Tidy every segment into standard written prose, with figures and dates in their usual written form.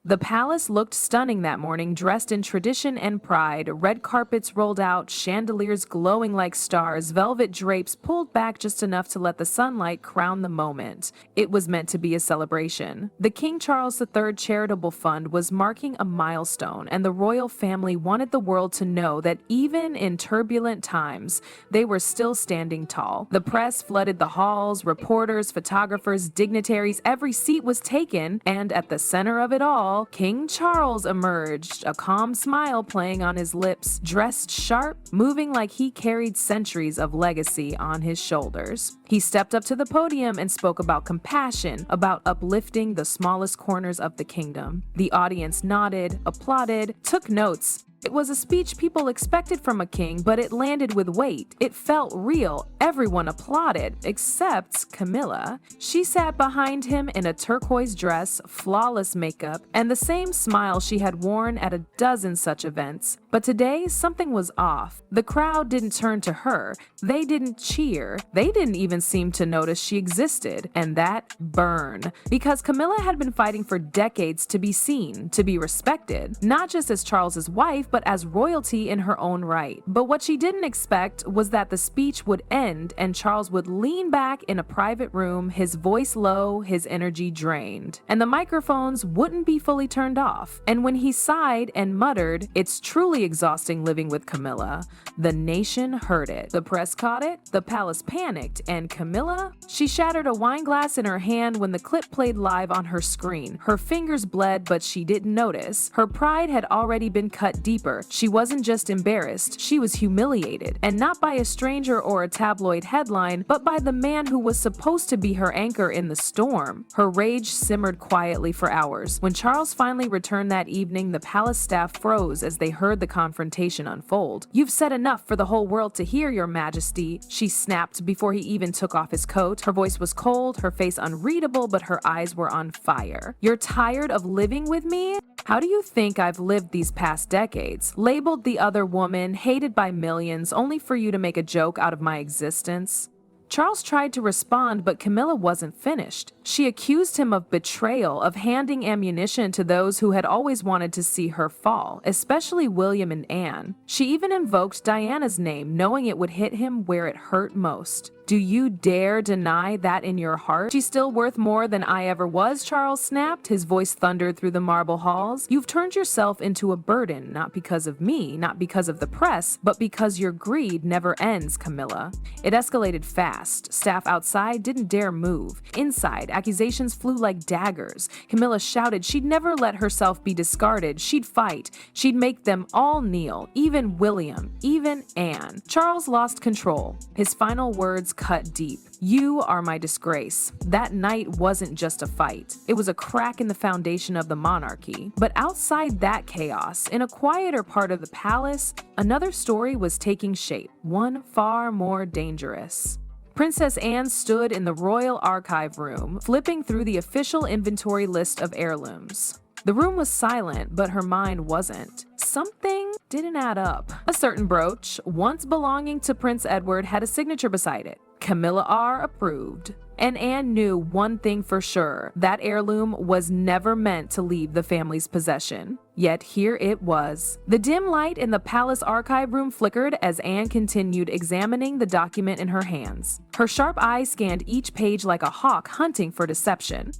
The palace looked stunning that morning, dressed in tradition and pride. Red carpets rolled out, chandeliers glowing like stars, velvet drapes pulled back just enough to let the sunlight crown the moment. It was meant to be a celebration. The King Charles III Charitable Fund was marking a milestone, and the royal family wanted the world to know that even in turbulent times, they were still standing tall. The press flooded the halls, reporters, photographers, dignitaries, every seat was taken, and at the center of it all, King Charles emerged, a calm smile playing on his lips, dressed sharp, moving like he carried centuries of legacy on his shoulders. He stepped up to the podium and spoke about compassion, about uplifting the smallest corners of the kingdom. The audience nodded, applauded, took notes. It was a speech people expected from a king, but it landed with weight. It felt real. Everyone applauded, except Camilla. She sat behind him in a turquoise dress, flawless makeup, and the same smile she had worn at a dozen such events. But today, something was off. The crowd didn't turn to her. They didn't cheer. They didn't even seem to notice she existed. And that burned. Because Camilla had been fighting for decades to be seen, to be respected, not just as Charles's wife, but as royalty in her own right. But what she didn't expect was that the speech would end and Charles would lean back in a private room, his voice low, his energy drained. And the microphones wouldn't be fully turned off. And when he sighed and muttered, "It's truly exhausting living with Camilla," the nation heard it. The press caught it, the palace panicked, and Camilla? She shattered a wine glass in her hand when the clip played live on her screen. Her fingers bled, but she didn't notice. Her pride had already been cut deeper. She wasn't just embarrassed, she was humiliated, and not by a stranger or a tabloid headline, but by the man who was supposed to be her anchor in the storm. Her rage simmered quietly for hours. When Charles finally returned that evening, the palace staff froze as they heard the confrontation unfold. "You've said enough for the whole world to hear, Your Majesty," she snapped before he even took off his coat. Her voice was cold, her face unreadable, but her eyes were on fire. "You're tired of living with me? How do you think I've lived these past decades? Labeled the other woman, hated by millions, only for you to make a joke out of my existence?" Charles tried to respond, but Camilla wasn't finished. She accused him of betrayal, of handing ammunition to those who had always wanted to see her fall, especially William and Anne. She even invoked Diana's name, knowing it would hit him where it hurt most. "Do you dare deny that in your heart? She's still worth more than I ever was," Charles snapped. His voice thundered through the marble halls. "You've turned yourself into a burden, not because of me, not because of the press, but because your greed never ends, Camilla." It escalated fast. Staff outside didn't dare move. Inside, accusations flew like daggers. Camilla shouted she'd never let herself be discarded. She'd fight. She'd make them all kneel, even William, even Anne. Charles lost control. His final words cut deep. "You are my disgrace." That night wasn't just a fight. It was a crack in the foundation of the monarchy. But outside that chaos, in a quieter part of the palace, another story was taking shape, one far more dangerous. Princess Anne stood in the royal archive room, flipping through the official inventory list of heirlooms. The room was silent, but her mind wasn't. Something didn't add up. A certain brooch, once belonging to Prince Edward, had a signature beside it. Camilla R. approved. And Anne knew one thing for sure, that heirloom was never meant to leave the family's possession. Yet here it was. The dim light in the palace archive room flickered as Anne continued examining the document in her hands. Her sharp eyes scanned each page like a hawk hunting for deception.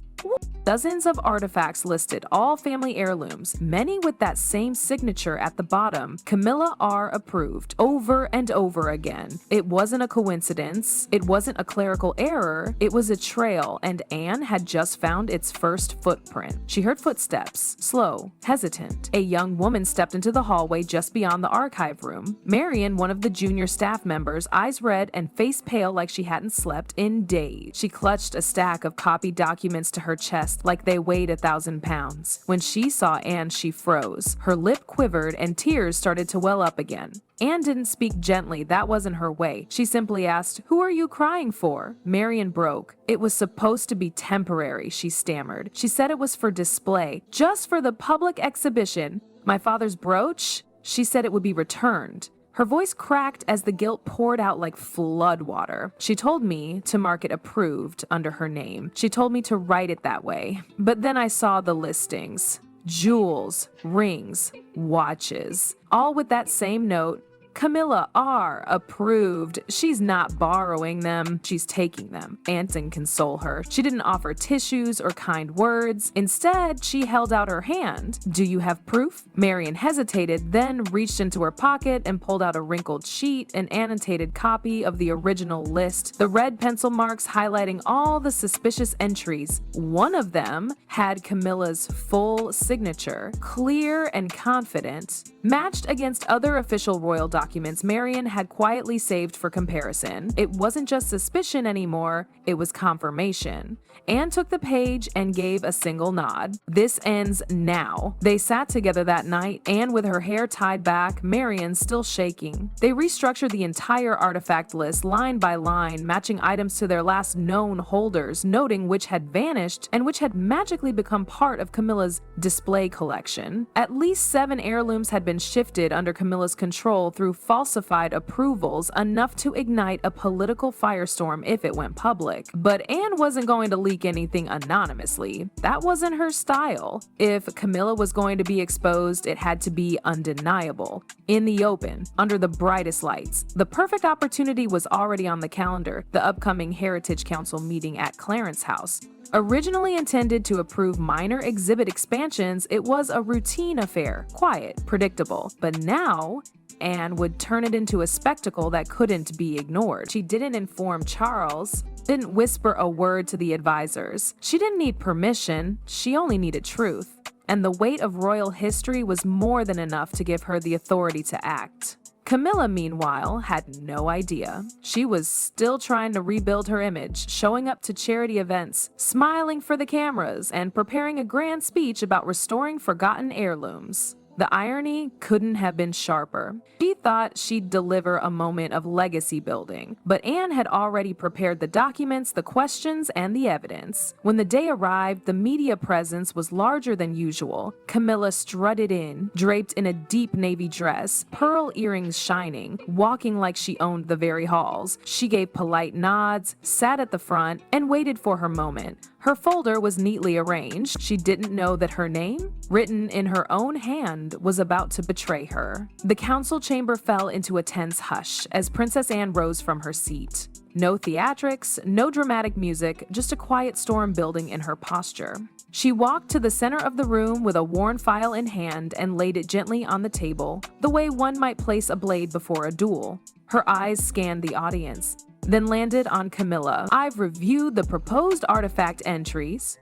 Dozens of artifacts listed, all family heirlooms, many with that same signature at the bottom, Camilla R. approved, over and over again. It wasn't a coincidence, it wasn't a clerical error, it was a trail, and Anne had just found its first footprint. She heard footsteps, slow, hesitant. A young woman stepped into the hallway just beyond the archive room. Marion, one of the junior staff members, eyes red and face pale like she hadn't slept in days. She clutched a stack of copied documents to her chest like they weighed 1,000 pounds. When she saw Anne, she froze. Her lip quivered and tears started to well up again. Anne didn't speak gently, that wasn't her way. She simply asked, "Who are you crying for?" Marion broke. "It was supposed to be temporary," she stammered. She said it was for display, just for the public exhibition. "My father's brooch?" She said it would be returned. Her voice cracked as the guilt poured out like floodwater. "She told me to mark it approved under her name. She told me to write it that way. But then I saw the listings." jewels, rings, watches. All with that same note, Camilla R. approved. She's not borrowing them, she's taking them. Anson console her. She didn't offer tissues or kind words. Instead, she held out her hand. Do you have proof? Marion hesitated, then reached into her pocket and pulled out a wrinkled sheet, an annotated copy of the original list, the red pencil marks highlighting all the suspicious entries. One of them had Camilla's full signature, clear and confident, matched against other official royal documents Marion had quietly saved for comparison. It wasn't just suspicion anymore, it was confirmation. Anne took the page and gave a single nod. This ends now. They sat together that night, Anne with her hair tied back, Marion still shaking. They restructured the entire artifact list line by line, matching items to their last known holders, noting which had vanished and which had magically become part of Camilla's display collection. At least 7 heirlooms had been shifted under Camilla's control through falsified approvals, enough to ignite a political firestorm if it went public. But Anne wasn't going to leak anything anonymously. That wasn't her style. If Camilla was going to be exposed, it had to be undeniable, in the open, under the brightest lights. The perfect opportunity was already on the calendar, the upcoming Heritage Council meeting at Clarence House. Originally intended to approve minor exhibit expansions, it was a routine affair, quiet, predictable. But now, Anne would turn it into a spectacle that couldn't be ignored. She didn't inform Charles, didn't whisper a word to the advisors. She didn't need permission, she only needed truth. And the weight of royal history was more than enough to give her the authority to act. Camilla, meanwhile, had no idea. She was still trying to rebuild her image, showing up to charity events, smiling for the cameras, and preparing a grand speech about restoring forgotten heirlooms. The irony couldn't have been sharper. She thought she'd deliver a moment of legacy building, but Anne had already prepared the documents, the questions, and the evidence. When the day arrived, the media presence was larger than usual. Camilla strutted in, draped in a deep navy dress, pearl earrings shining, walking like she owned the very halls. She gave polite nods, sat at the front, and waited for her moment. Her folder was neatly arranged. She didn't know that her name, written in her own hand, was about to betray her. The council chamber fell into a tense hush as Princess Anne rose from her seat. No theatrics, no dramatic music, just a quiet storm building in her posture. She walked to the center of the room with a worn file in hand and laid it gently on the table, the way one might place a blade before a duel. Her eyes scanned the audience, then landed on Camilla. I've reviewed the proposed artifact entries,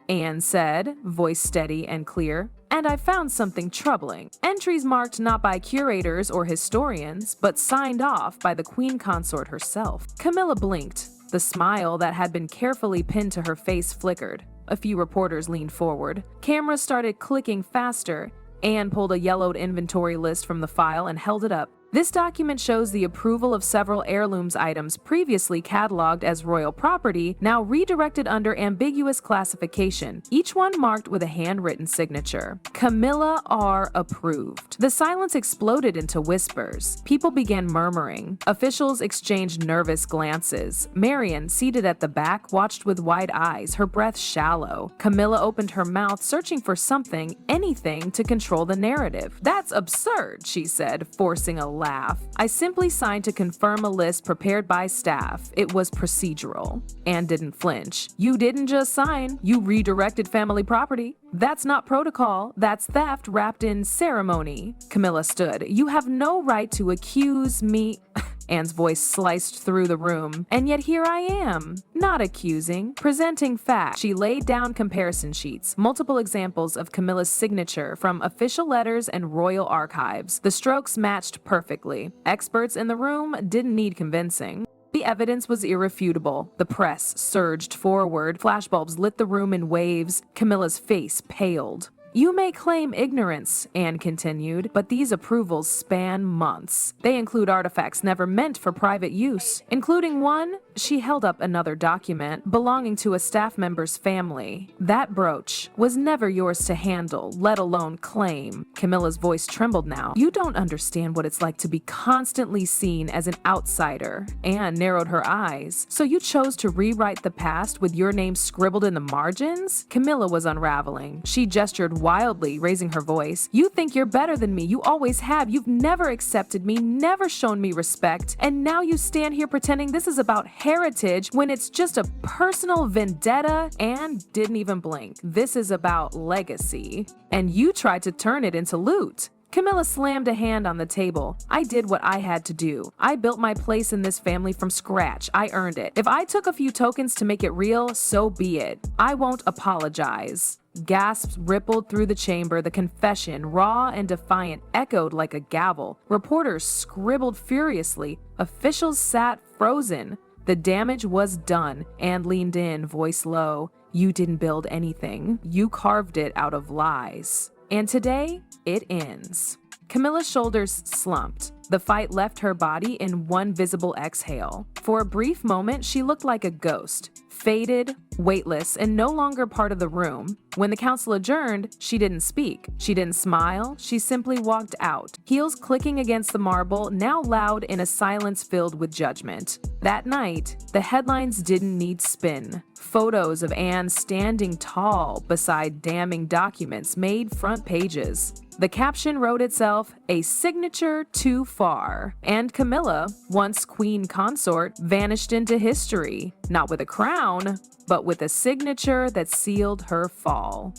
Anne said, voice steady and clear, and I found something troubling. Entries marked not by curators or historians, but signed off by the Queen Consort herself. Camilla blinked. The smile that had been carefully pinned to her face flickered. A few reporters leaned forward. Cameras started clicking faster. Anne pulled a yellowed inventory list from the file and held it up. This document shows the approval of several heirlooms items previously cataloged as royal property, now redirected under ambiguous classification, each one marked with a handwritten signature. Camilla R. approved. The silence exploded into whispers. People began murmuring. Officials exchanged nervous glances. Marion, seated at the back, watched with wide eyes, her breath shallow. Camilla opened her mouth, searching for something, anything, to control the narrative. That's absurd, she said, forcing a laugh. I simply signed to confirm a list prepared by staff. It was procedural. Anne didn't flinch. You didn't just sign, you redirected family property. That's not protocol, that's theft wrapped in ceremony. Camilla stood. You have no right to accuse me. Anne's voice sliced through the room. And yet here I am, not accusing, presenting facts. She laid down comparison sheets, multiple examples of Camilla's signature from official letters and royal archives. The strokes matched perfectly. Experts in the room didn't need convincing. The evidence was irrefutable. The press surged forward. Flashbulbs lit the room in waves. Camilla's face paled. You may claim ignorance, Anne continued, but these approvals span months. They include artifacts never meant for private use, including one. She held up another document belonging to a staff member's family. That brooch was never yours to handle, let alone claim. Camilla's voice trembled now. You don't understand what it's like to be constantly seen as an outsider. Anne narrowed her eyes. So you chose to rewrite the past with your name scribbled in the margins? Camilla was unraveling. She gestured wildly, raising her voice. "You think you're better than me. You always have. You've never accepted me, never shown me respect. And now you stand here pretending this is about heritage when it's just a personal vendetta and didn't even blink. This is about legacy. And you tried to turn it into loot." Camilla slammed a hand on the table. "I did what I had to do. I built my place in this family from scratch. I earned it. If I took a few tokens to make it real, so be it. I won't apologize." Gasps rippled through the chamber. The confession, raw and defiant, echoed like a gavel. Reporters scribbled furiously. Officials sat frozen. The damage was done. Anne leaned in, voice low. "You didn't build anything. You carved it out of lies. And today, it ends." Camilla's shoulders slumped. The fight left her body in one visible exhale. For a brief moment, she looked like a ghost, faded, weightless, and no longer part of the room. When the council adjourned, she didn't speak. She didn't smile. She simply walked out, heels clicking against the marble, now loud in a silence filled with judgment. That night, the headlines didn't need spin. Photos of Anne standing tall beside damning documents made front pages. The caption wrote itself, "A signature too far." And Camilla, once Queen Consort, vanished into history, not with a crown, but with a signature that sealed her fall.